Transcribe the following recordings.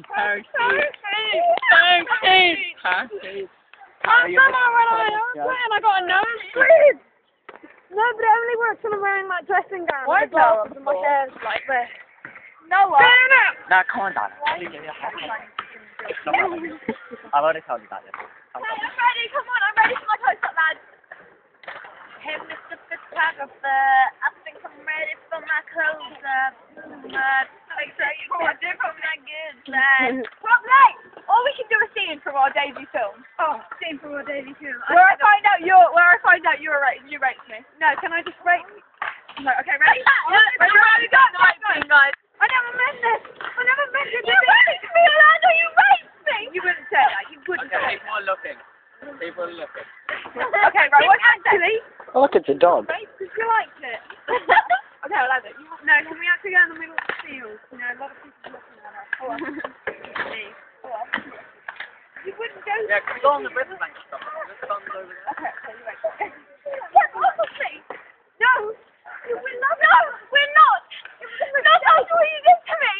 Parakeet. I got a nosebleed. No, but it only works when I'm wearing like dressing gown. Why and glasses and my hair's like this. No, what? No, come on, darling. I've already told you that. I'm ready, come on, I'm ready for my close-up, lads. Hey, Mr. Photographer, I think I'm ready for my close-up. I say you can't do from that good side. Probably! Or we can do a scene from our debut film. Oh, scene from our daily film. Where I find out you raped me. No, can I just rate? No, okay, ready? Ready, guys. I never meant this. I never meant it. You raped me, Orlando, you raped me! You wouldn't say that. You wouldn't say that. People are looking. People are looking. Okay, right, what actually? Oh, look, it's a dog. Because you liked it. Okay, Orlando, you No, can we actually go in the middle of the field? You know, a lot of people looking at us. Hold on. You wouldn't go. Yeah, can we go on the riverbank or something? This sun's over there. Okay, you're right. Yeah, obviously. No, we're not. No, we're not. No, that's what you did to me.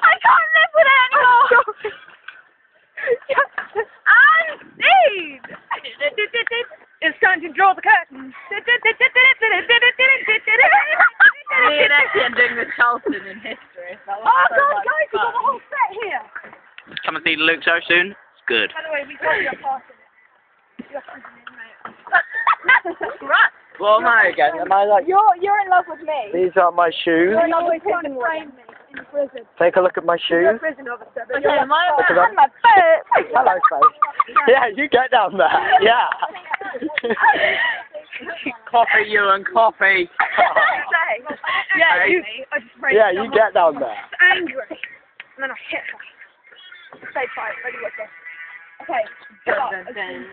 I can't live with it anymore. And Steve. It's time to draw the curtain. Me and Effie are doing the Charleston in history. Oh God, guys, we've got the whole set here. Come and see Luke so soon. It's good. By the way, we got your part in it. You're Right. What am I again? Am I like, You're in love with me. these are my shoes? You're not always trying to frame me in prison. Take a look at my You're a shoes. prison officer. But Okay, you're my Look at that. my foot. Hello, face. Yeah, you get down there. Yeah. Coffee, you and coffee. yeah, I just raised Yeah, you get down there. angry. And then I hit her. Stay tight, ready with this. Okay. Dun, dun, dun.